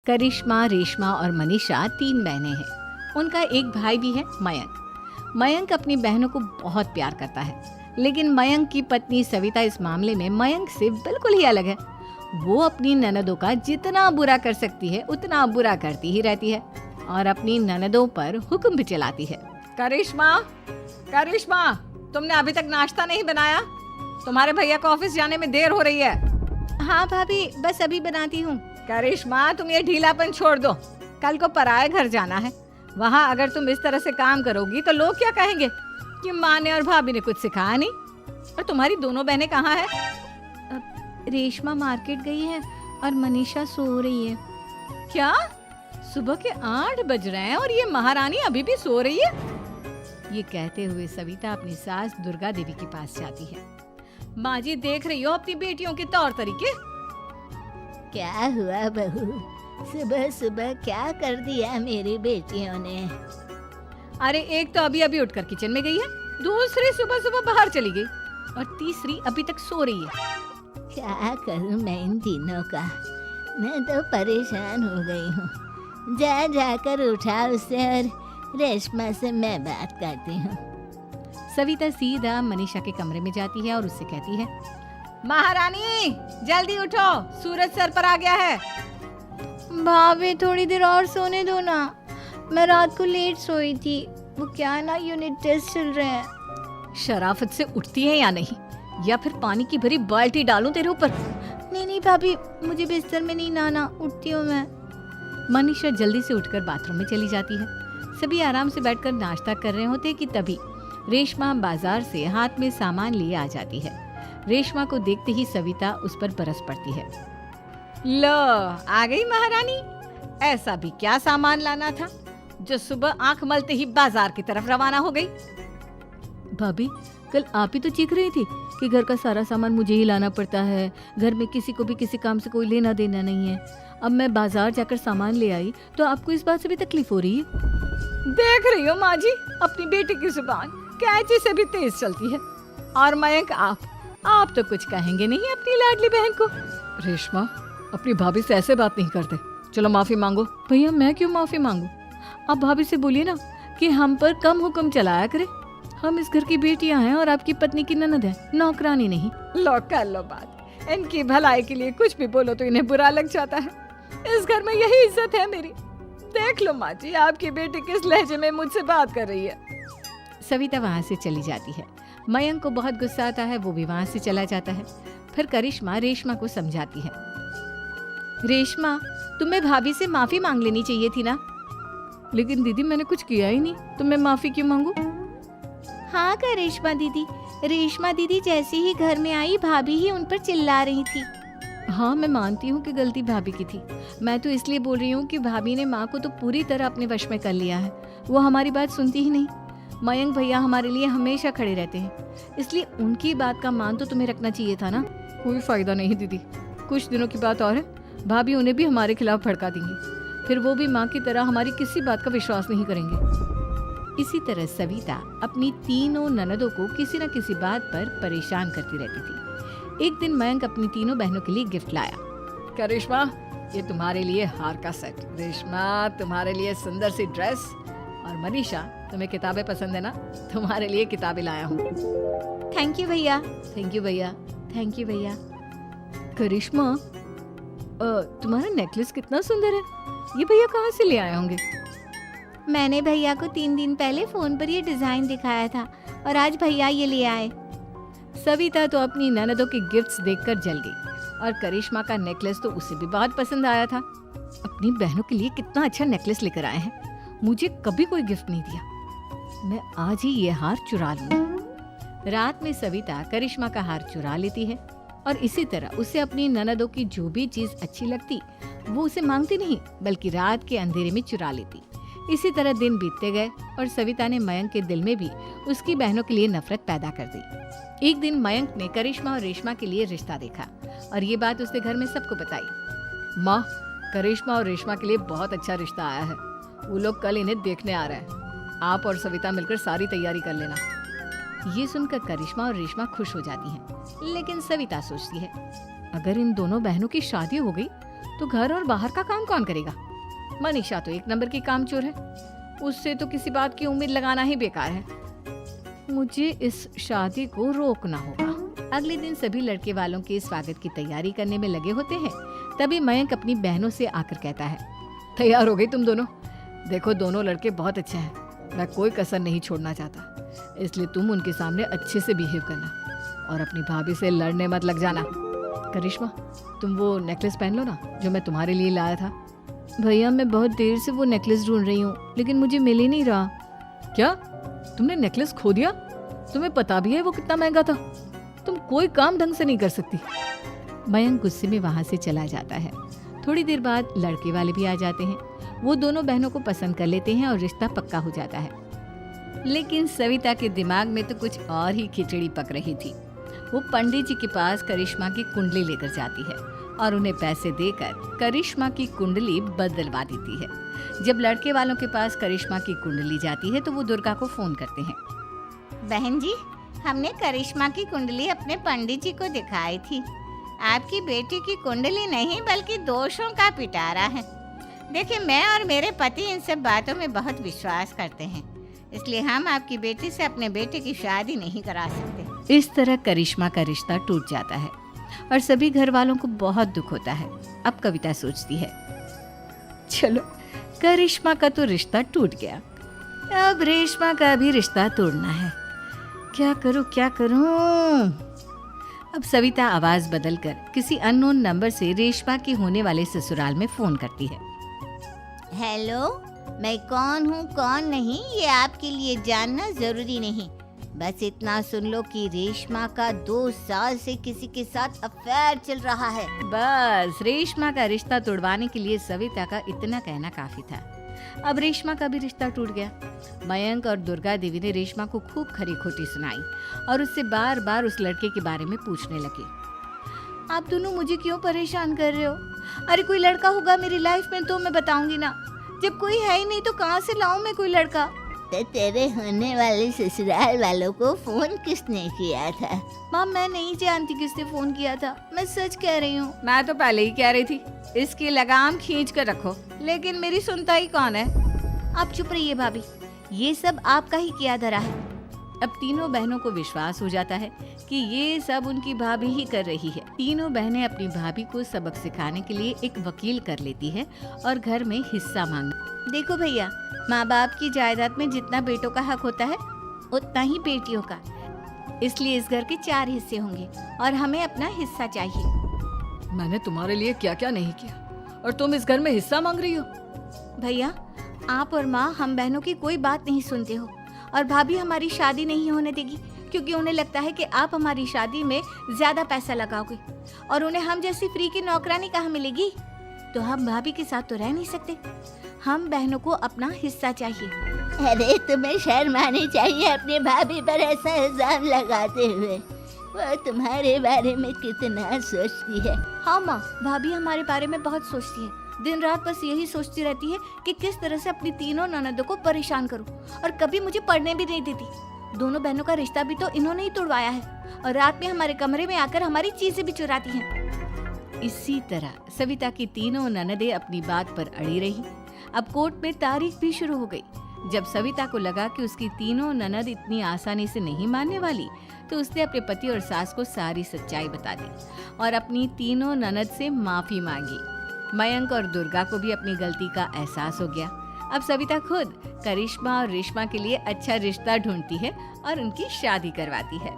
करिश्मा, रेशमा और मनीषा 3 बहनें हैं। उनका एक भाई भी है, मयंक। मयंक अपनी बहनों को बहुत प्यार करता है, लेकिन मयंक की पत्नी सविता इस मामले में मयंक से बिल्कुल ही अलग है। वो अपनी ननदों का जितना बुरा कर सकती है उतना बुरा करती ही रहती है और अपनी ननदों पर हुक्म भी चलाती है। करिश्मा, करिश्मा, तुमने अभी तक नाश्ता नहीं बनाया? तुम्हारे भैया को ऑफिस जाने में देर हो रही है। हाँ भाभी, बस अभी बनाती हूँ। करिश्मा, तुम ये ढीलापन छोड़ दो। कल को पराये घर जाना है। वहाँ अगर तुम इस तरह से काम करोगी तो लोग क्या कहेंगे कि माँ ने और भाभी ने कुछ सिखाया नहीं। और तुम्हारी दोनों बहनें कहाँ है? रेशमा मार्केट गई है और मनीषा सो रही है। क्या? सुबह के 8 बज रहे हैं और ये महारानी अभी भी सो रही है? ये कहते हुए सविता अपनी सास दुर्गा देवी के पास जाती है। माँ जी, देख रही हो अपनी बेटियों के तौर तरीके? क्या हुआ बहू, सुबह सुबह क्या कर दिया मेरी बेटियों ने? अरे एक तो अभी अभी उठकर किचन में गई है, दूसरी सुबह सुबह बाहर चली गई और तीसरी अभी तक सो रही है। क्या करूं मैं इन तीनों का? मैं तो परेशान हो गई हूँ। जा जाकर उठा उसे और रेशमा से मैं बात करती हूँ। सविता सीधा मनीषा के कमरे में जाती है और उससे कहती है, महारानी जल्दी उठो, सूरज सर पर आ गया है। भाभी थोड़ी देर और सोने दो ना, मैं रात को लेट सोई थी। वो क्या ना, यूनिट टेस्ट चल रहे हैं। शराफत से उठती है या नहीं, या फिर पानी की भरी बाल्टी डालूं तेरे ऊपर? नहीं भाभी, मुझे बिस्तर में नहीं नहाना, उठती हूँ मैं। मनीषा जल्दी से उठकर बाथरूम में चली जाती है। सभी आराम से बैठकर नाश्ता कर रहे होते कि तभी रेशमा बाजार से हाथ में सामान लिए आ जाती है। रेशमा को देखते ही सविता उस पर बरस पड़ती है। लो, आ गई महारानी। ऐसा भी क्या सामान लाना था जो सुबह आंख मलते ही बाजार की तरफ रवाना हो गई? भाभी, कल आप ही तो चीख रही थी कि घर का सारा सामान मुझे ही लाना पड़ता है, घर में किसी को भी किसी काम से कोई लेना देना नहीं है। अब मैं बाजार जाकर सामान ले आई तो आपको इस बात से भी तकलीफ हो रही है? देख रही हो माँ जी, अपनी बेटी की जुबान कैंची से भी तेज चलती है। और मयंक, आप तो कुछ कहेंगे नहीं अपनी लाडली बहन को? रेशमा, अपनी भाभी से ऐसे बात नहीं करते। चलो माफी मांगो। भैया, मैं क्यों माफी मांगू? आप भाभी से बोलिए ना कि हम पर कम हुक्म चलाया करे। हम इस घर की बेटियां हैं और आपकी पत्नी की ननद है, नौकरानी नहीं। लो कर लो बात। इनकी भलाई के लिए कुछ भी बोलो तो इन्हें बुरा लग जाता है। इस घर में यही इज्जत है मेरी। देख लो माँ जी, आपकी बेटी किस लहजे में मुझसे बात कर रही है। सविता वहाँ से चली जाती है। मयंक को बहुत गुस्सा आता है, वो भी वहाँ से चला जाता है। फिर करिश्मा रेशमा को समझाती है, रेशमा, तुम्हें भाभी से माफी मांग लेनी चाहिए थी ना। लेकिन दीदी, मैंने कुछ किया ही नहीं तो मैं माफी क्यों मांगू? हाँ करिश्मा दीदी, रेशमा दीदी जैसे ही घर में आई भाभी ही उन पर चिल्ला रही थी। हाँ, मैं मानती हूँ कि गलती भाभी की थी। मैं तो इसलिए बोल रही हूँ कि भाभी ने माँ को तो पूरी तरह अपने वश में कर लिया है। वो हमारी बात सुनती ही नहीं। मयंक भैया हमारे लिए हमेशा खड़े रहते हैं, इसलिए उनकी बात का मान तो तुम्हें रखना चाहिए था ना। कोई फायदा नहीं दीदी, कुछ दिनों की बात और है, भाभी उन्हें भी हमारे खिलाफ भड़का देंगी। फिर वो भी माँ की तरह हमारी किसी बात का विश्वास नहीं करेंगे। इसी तरह सविता अपनी तीनों ननदों को किसी न किसी बात पर परेशान करती रहती थी। एक दिन मयंक अपनी तीनों बहनों के लिए गिफ्ट लाया। करिश्मा, ये तुम्हारे लिए हार का सेट। रेशमा, तुम्हारे लिए सुंदर सी ड्रेस। और मनीषा, तुम्हें किताबें पसंद है ना, तुम्हारे लिए किताबें लाया हूँ। थैंक यू भैया। थैंक यू भैया। थैंक यू भैया। करिश्मा, तुम्हारा नेकलेस कितना सुंदर है। ये भैया कहाँ से ले आए होंगे? मैंने भैया को 3 दिन पहले फोन पर ये डिजाइन दिखाया था और आज भैया ये ले आए। सविता तो अपनी ननदों के गिफ्ट्स देखकर जल गई और करिश्मा का नेकलेस तो उसे भी बहुत पसंद आया था। अपनी बहनों के लिए कितना अच्छा नेकलेस लेकर आए हैं, मुझे कभी कोई गिफ्ट नहीं दिया। मैं आज ही ये हार चुरा लूंगी। रात में सविता करिश्मा का हार चुरा लेती है और इसी तरह उसे अपनी ननदों की जो भी चीज अच्छी लगती वो उसे मांगती नहीं, बल्कि रात के अंधेरे में चुरा लेती। इसी तरह दिन बीतते गए और सविता ने मयंक के दिल में भी उसकी बहनों के लिए नफरत पैदा कर दी। एक दिन मयंक ने करिश्मा और रेशमा के लिए रिश्ता देखा और ये बात उसने घर में सबको बताई। माँ, करिश्मा और रेशमा के लिए बहुत अच्छा रिश्ता आया है। वो लोग कल इन्हें देखने आ रहे हैं। आप और सविता मिलकर सारी तैयारी कर लेना। ये सुनकर करिश्मा और रेशमा खुश हो जाती हैं, लेकिन सविता सोचती है, अगर इन दोनों बहनों की शादी हो गई तो घर और बाहर का काम कौन करेगा? मनीषा तो एक नंबर की कामचोर है, उससे तो किसी बात की उम्मीद लगाना ही बेकार है। मुझे इस शादी को रोकना होगा। अगले दिन सभी लड़के वालों के स्वागत की तैयारी करने में लगे होते हैं। तभी मयंक अपनी बहनों से आकर कहता है, तैयार हो गई तुम दोनों? देखो दोनों लड़के बहुत अच्छे हैं, मैं कोई कसर नहीं छोड़ना चाहता, इसलिए तुम उनके सामने अच्छे से बिहेव करना और अपनी भाभी से लड़ने मत लग जाना। करिश्मा, तुम वो नेकलेस पहन लो ना जो मैं तुम्हारे लिए लाया था। भैया मैं बहुत देर से वो नेकलेस ढूंढ रही हूँ, लेकिन मुझे मिल ही नहीं रहा। क्या तुमने नेकलेस खो दिया? तुम्हें पता भी है वो कितना महंगा था? तुम कोई काम ढंग से नहीं कर सकती। मयंक गुस्से में वहां से चला जाता है। थोड़ी देर बाद लड़के वाले भी आ जाते हैं। वो दोनों बहनों को पसंद कर लेते हैं और रिश्ता पक्का हो जाता है। लेकिन सविता के दिमाग में तो कुछ और ही खिचड़ी पक रही थी। वो पंडित जी के पास करिश्मा की कुंडली लेकर जाती है और उन्हें पैसे देकर करिश्मा की कुंडली बदलवा देती है। जब लड़के वालों के पास करिश्मा की कुंडली जाती है तो वो दुर्गा को फोन करते हैं। बहन जी, हमने करिश्मा की कुंडली अपने पंडित जी को दिखाई थी। आपकी बेटी की कुंडली नहीं बल्कि दोषों का पिटारा है। देखिए, मैं और मेरे पति इन सब बातों में बहुत विश्वास करते हैं, इसलिए हम आपकी बेटी से अपने बेटे की शादी नहीं करा सकते। इस तरह करिश्मा का रिश्ता टूट जाता है और सभी घर वालों को बहुत दुख होता है। अब कविता सोचती है, चलो करिश्मा का तो रिश्ता टूट गया, अब रेशमा का भी रिश्ता तोड़ना है। क्या करूं? अब सविता आवाज बदलकर किसी अननोन नंबर से रेशमा के होने वाले ससुराल में फोन करती है। हेलो, मैं कौन हूँ कौन नहीं ये आपके लिए जानना जरूरी नहीं। बस इतना सुन लो कि रेशमा का 2 साल से किसी के साथ अफेयर चल रहा है। बस रेशमा का रिश्ता तोड़वाने के लिए सविता का इतना कहना काफी था। अब रेशमा का भी रिश्ता टूट गया। मयंक और दुर्गा देवी ने रेशमा को खूब खरी खोटी सुनाई और उससे बार बार उस लड़के के बारे में पूछने लगे। आप दोनों मुझे क्यों परेशान कर रहे हो? अरे कोई लड़का होगा मेरी लाइफ में तो मैं बताऊंगी ना। जब कोई है ही नहीं तो कहाँ से लाऊं मैं कोई लड़का? तो तेरे होने वाले ससुराल वालों को फोन किसने किया था? माँ, मैं नहीं जानती किसने फोन किया था, मैं सच कह रही हूँ। मैं तो पहले ही कह रही थी इसकी लगाम खींच कर रखो, लेकिन मेरी सुनता ही कौन है। आप चुप रहिए भाभी, ये सब आपका ही किया धरा है। अब तीनों बहनों को विश्वास हो जाता है कि ये सब उनकी भाभी ही कर रही है। तीनों बहनें अपनी भाभी को सबक सिखाने के लिए एक वकील कर लेती है और घर में हिस्सा मांग। देखो भैया, माँ बाप की जायदाद में जितना बेटों का हक होता है उतना ही बेटियों का, इसलिए इस घर के 4 हिस्से होंगे और हमें अपना हिस्सा चाहिए। मैंने तुम्हारे लिए क्या क्या नहीं किया और तुम इस घर में हिस्सा मांग रही हो? भैया, आप और माँ हम बहनों की कोई बात नहीं सुनते हो और भाभी हमारी शादी नहीं होने देगी क्योंकि उन्हें लगता है कि आप हमारी शादी में ज्यादा पैसा लगाओगे और उन्हें हम जैसी फ्री की नौकरानी कहाँ मिलेगी। तो हम भाभी के साथ तो रह नहीं सकते, हम बहनों को अपना हिस्सा चाहिए। अरे तुम्हें शर्म आनी चाहिए अपनी भाभी पर ऐसा इल्जाम लगाते हुए। वो तुम्हारे बारे में कितना सोचती है। हाँ माँ, भाभी हमारे बारे में बहुत सोचती है। दिन रात बस यही सोचती रहती है कि किस तरह से अपनी तीनों ननदों को परेशान करूं और कभी मुझे पढ़ने भी नहीं देती। दोनों बहनों का रिश्ता भी तो इन्होंने ही तोड़वाया है और रात में हमारे कमरे में आकर हमारी चीजें भी चुराती हैं। इसी तरह सविता की तीनों ननदें अपनी बात पर अड़ी रही। अब कोर्ट में तारीख भी शुरू हो गई। जब सविता को लगा कि उसकी तीनों ननद इतनी आसानी से नहीं मानने वाली, तो उसने अपने पति और सास को सारी सच्चाई बता दी और अपनी तीनों ननद से माफी मांगी। मयंक और दुर्गा को भी अपनी गलती का एहसास हो गया। अब सविता खुद करिश्मा और रेशमा के लिए अच्छा रिश्ता ढूंढती है और उनकी शादी करवाती है।